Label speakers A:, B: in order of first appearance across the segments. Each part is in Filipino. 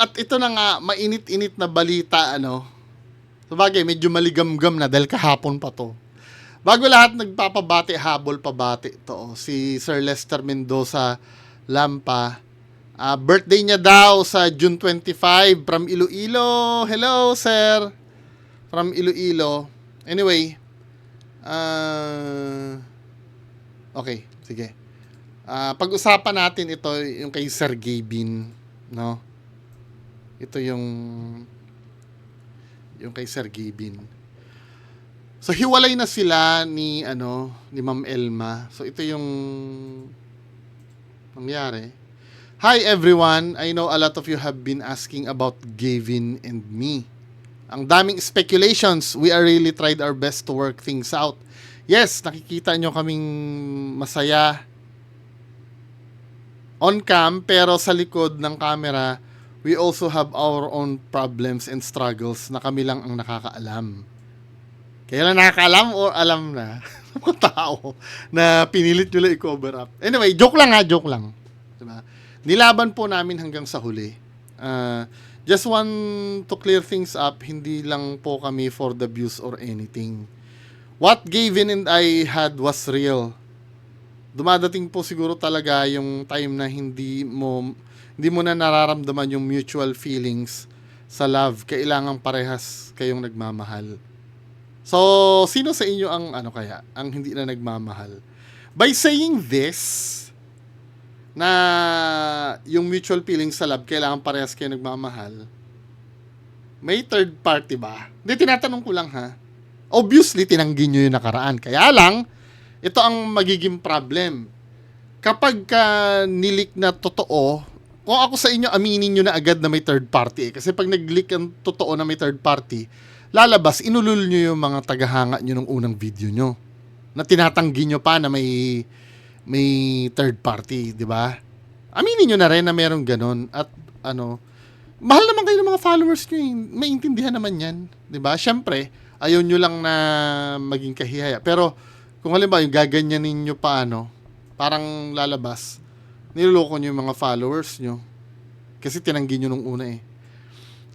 A: at ito na nga, mainit-init na balita, ano. Sabagay, medyo maligamgam na dahil kahapon pa to. Bago lahat, nagpapabati, habol pabati to. Si Sir Lester Mendoza Lampa. Birthday niya daw sa June 25 from Iloilo. Hello, sir. From Iloilo. Anyway, okay, sige. Pag-usapan natin ito, yung kay Sir Gavin, no? Ito yung kay Sir Gavin. So hiwalay na sila ni Ma'am Elma. So ito yung nangyari. Hi everyone, I know a lot of you have been asking about Gavin and me. Ang daming speculations. We are really tried our best to work things out. Yes, nakikita nyo kaming masaya on cam, pero sa likod ng camera, we also have our own problems and struggles na kami lang ang nakakaalam. Kaya lang nakakaalam o alam na mga tao na pinilit nyo lang i-cover up. Anyway, joke lang. Diba? Nilaban po namin hanggang sa huli. Just want to clear things up, hindi lang po kami for the views or anything. What Gavin and I had was real. Dumadating po siguro talaga yung time na hindi mo na nararamdaman yung mutual feelings sa love. Kailangang parehas kayong nagmamahal. So, sino sa inyo ang ang hindi na nagmamahal? By saying this, na yung mutual feelings sa love, kailangan parehas kayo nagmamahal, may third party ba? Hindi, tinatanong ko lang ha. Obviously, tinanggi nyo yung nakaraan. Kaya lang, ito ang magiging problem. Kapag nilik na totoo, kung ako sa inyo, aminin nyo na agad na may third party. Kasi pag nag-leak ang totoo na may third party, lalabas, inulul nyo yung mga tagahanga nyo ng unang video nyo. Na tinatanggi nyo pa na may third party, di ba? Aminin nyo na rin na meron ganun. At mahal naman kayo ng mga followers nyo. Maintindihan naman yan. Di ba? Siyempre, ayaw nyo lang na maging kahihaya. Pero, kung halimbawa, yung gaganyanin nyo pa, parang lalabas, niloloko nyo yung mga followers nyo. Kasi tinanggi nyo nung una eh.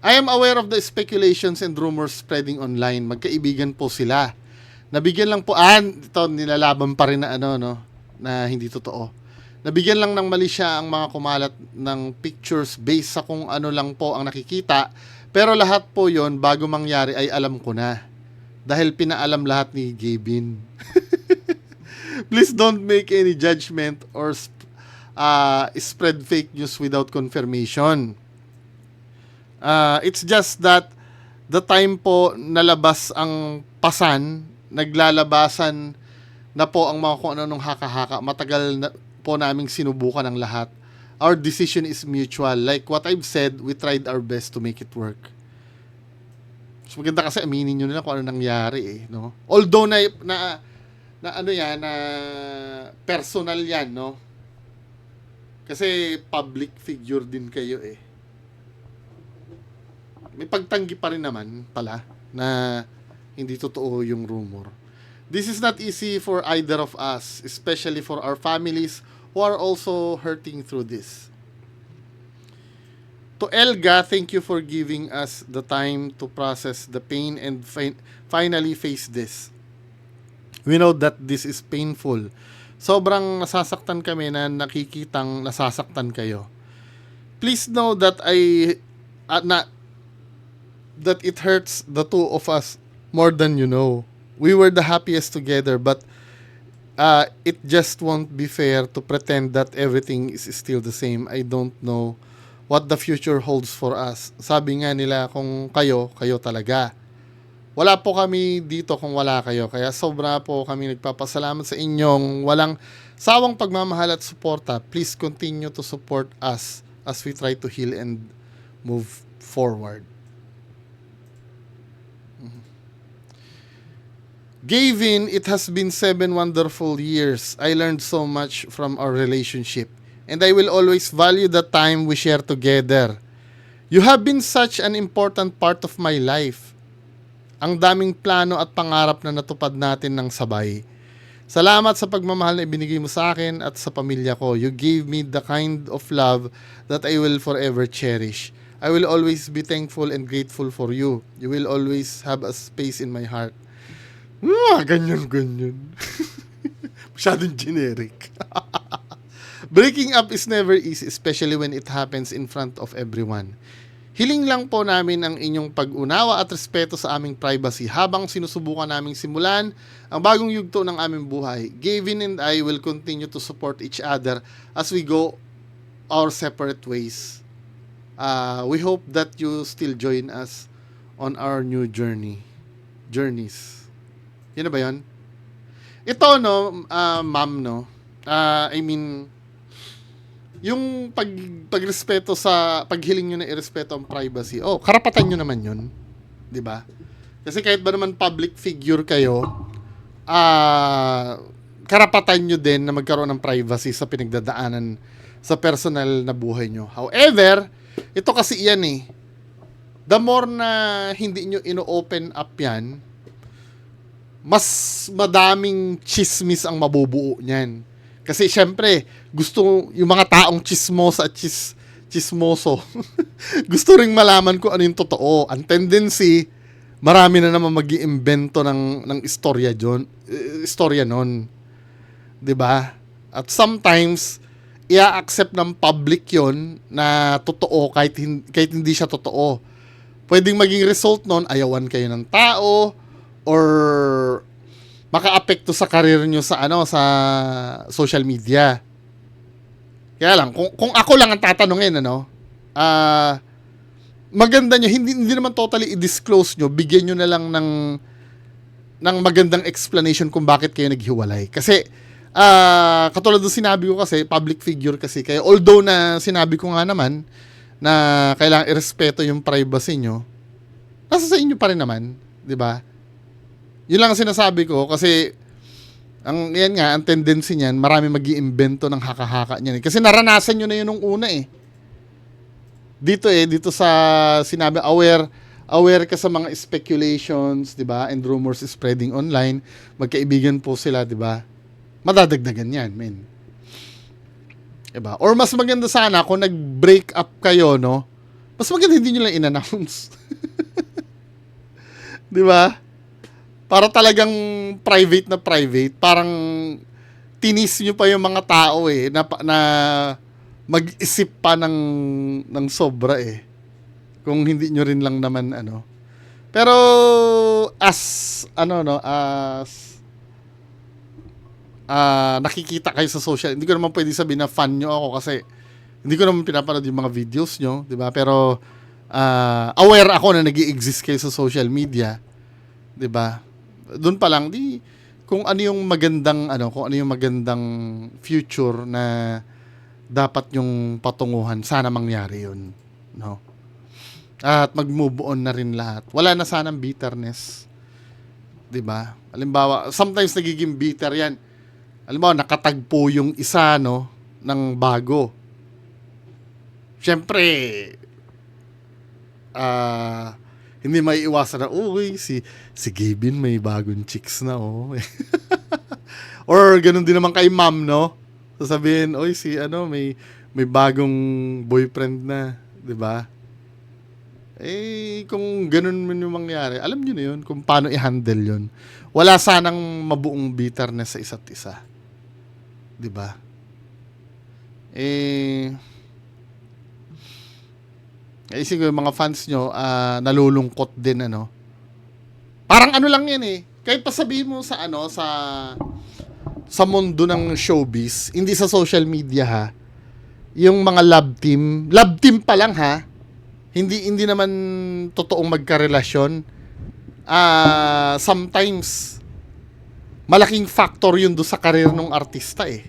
A: I am aware of the speculations and rumors spreading online. Magkaibigan po sila. Nabigyan lang po, ito, nilalaban pa rin na na hindi totoo. Nabigyan lang ng mali siya ang mga kumalat ng pictures based sa kung ano lang po ang nakikita. Pero lahat po yon bago mangyari ay alam ko na. Dahil pinaalam lahat ni Gavin. Please don't make any judgment or spread fake news without confirmation. It's just that the time po nalabas ang pasan, naglalabasan na po ang mga kung ano-anong haka-haka. Matagal na po naming sinubukan ang lahat. Our decision is mutual. Like what I've said, we tried our best to make it work. So maganda kasi aminin nyo nila kung ano nangyari no? Although na personal yan, no? Kasi public figure din kayo May pagtanggi pa rin naman pala na hindi totoo yung rumor. This is not easy for either of us, especially for our families who are also hurting through this. To Elga, thank you for giving us the time to process the pain and finally face this. We know that this is painful. Sobrang nasasaktan kami na nakikitang nasasaktan kayo. Please know that that it hurts the two of us more than you know. We were the happiest together, but it just won't be fair to pretend that everything is still the same. I don't know what the future holds for us. Sabi nga nila, kung kayo talaga. Wala po kami dito kung wala kayo. Kaya sobra po kami nagpapasalamat sa inyong walang sawang pagmamahal at suporta. Please continue to support us as we try to heal and move forward. Gavin, it has been 7 wonderful years. I learned so much from our relationship. And I will always value the time we share together. You have been such an important part of my life. Ang daming plano at pangarap na natupad natin ng sabay. Salamat sa pagmamahal na ibinigay mo sa akin at sa pamilya ko. You gave me the kind of love that I will forever cherish. I will always be thankful and grateful for you. You will always have a space in my heart. Ganyan. Masyadong generic. Breaking up is never easy, especially when it happens in front of everyone. Hiling lang po namin ang inyong pag-unawa at respeto sa aming privacy habang sinusubukan naming simulan ang bagong yugto ng aming buhay. Gavin and I will continue to support each other as we go our separate ways. We hope that you still join us on our new journeys. Yun na ba yun? Ito, no, ma'am, no? I mean, yung pagrespeto sa paghiling nyo na irespeto ang privacy. Karapatan nyo naman yun. 'Di ba? Kasi kahit ba naman public figure kayo, karapatan nyo din na magkaroon ng privacy sa pinagdadaanan sa personal na buhay nyo. However, ito kasi yan eh. The more na hindi nyo ino-open up yan, mas madaming chismis ang mabubuo niyan. Kasi syempre, gusto yung mga taong chismosa at chismoso. Gusto ring malaman kung ano yung totoo. Ang tendency, marami na naman mag-iimbento ng istorya nun. 'Di ba? At sometimes, i-accept ng public yon na totoo kahit hindi siya totoo. Pwedeng maging result nun, ayawan kayo ng tao, or maka-apekto sa career nyo sa social media. Kaya lang, kung ako lang ang tatanungin, maganda nyo, hindi naman totally i-disclose nyo, bigyan nyo na lang ng magandang explanation kung bakit kayo naghiwalay. Kasi, katulad ng sinabi ko kasi, public figure kasi kayo, although na sinabi ko nga naman, na kailangan irespeto yung privacy nyo, nasa sa inyo pa rin naman, di ba? Yun lang ang sinasabi ko kasi ang tendency niyan, marami mag-iimbento ng haka-haka niyan. Kasi naranasan niyo na yun nung una eh. Dito sa sinabi, aware ka sa mga speculations, 'di ba? And rumors spreading online. Magkaibigan po sila, 'di ba? Madadagdagan 'yan, men. 'Di ba? Or mas maganda sana kung nag-break up kayo, no? Mas maganda hindi niyo lang in-announce. 'Di ba? Para talagang private, parang tinis nyo pa yung mga tao eh, na mag-isip pa ng sobra eh. Kung hindi nyo rin lang naman Pero, nakikita kayo sa social, hindi ko naman pwede sabihin na fan nyo ako kasi hindi ko naman pinapanood yung mga videos nyo, di ba? Pero, aware ako na nag-i-exist kayo sa social media, di ba? Doon pa lang kung ano yung magandang future na dapat yung patunguhan, sana mangyari yun, no? At mag-move on na rin lahat. Wala na sanang bitterness, 'di ba? Halimbawa, sometimes nagiging bitter 'yan. Halimbawa, nakatagpo yung isa ng bago. Siyempre, hindi may iwasan na, si Gavin may bagong chicks na, Or ganun din naman kay ma'am, no? Sasabihin, may bagong boyfriend na, 'di ba? Kung ganun man yung mangyari, alam niyo na yun kung paano i-handle yun. Wala sanang mabuong bitterness sa isa't isa. 'Di ba? Siguro yung mga fans nyo, nalulungkot din, Parang lang yan eh. Kahit pa sabihin mo sa mundo ng showbiz, hindi sa social media ha, yung mga love team pa lang ha, hindi naman totoong magkarelasyon. Sometimes, malaking factor yun do sa career ng artista eh.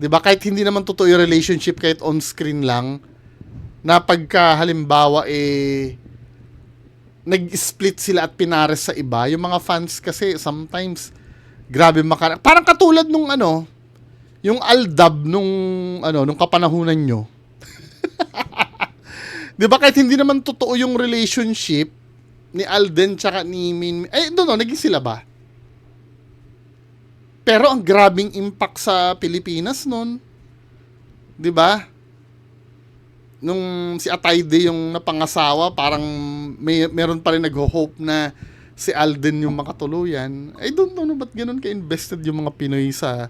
A: 'Di ba? Kahit hindi naman totoo yung relationship, kahit on screen lang, na pagka halimbawa nag-split sila at pinares sa iba, yung mga fans kasi sometimes grabe parang katulad nung yung Aldab nung kapanahunan nyo. 'Di ba, kahit hindi naman totoo yung relationship ni Alden tsaka ni Min, naging sila ba? Pero ang grabing impact sa Pilipinas noon. 'Di ba? nung si Atayde yung napangasawa, parang meron pa rin nagho-hope na si Alden yung makatuluyan. I don't know ba't ganun ka-invested yung mga Pinoy sa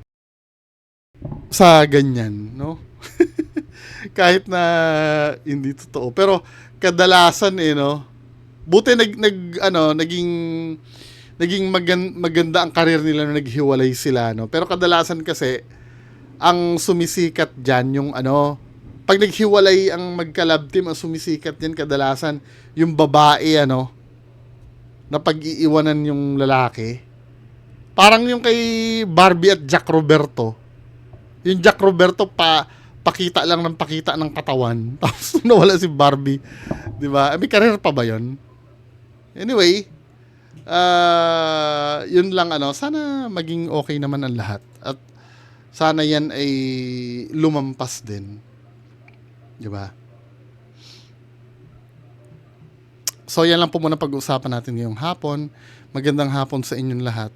A: ganyan, no? Kahit na hindi totoo. Pero kadalasan no, buti naging maganda ang karir nila nung naghiwalay sila, no? Pero kadalasan kasi ang sumisikat diyan yung pag naghiwalay ang magka-love team, ang sumisikat yan kadalasan yung babae na pag-iiwanan yung lalaki. Parang yung kay Barbie at Jack Roberto. Yung Jack Roberto pakita lang ng pakita ng katawan. Tapos nawala si Barbie. 'Di ba? May career pa ba 'yon? Anyway, yun lang sana maging okay naman ang lahat. At sana yan ay lumampas din. 'Di ba? So yan lang po muna pag-uusapan natin ngayong hapon. Magandang hapon sa inyong lahat.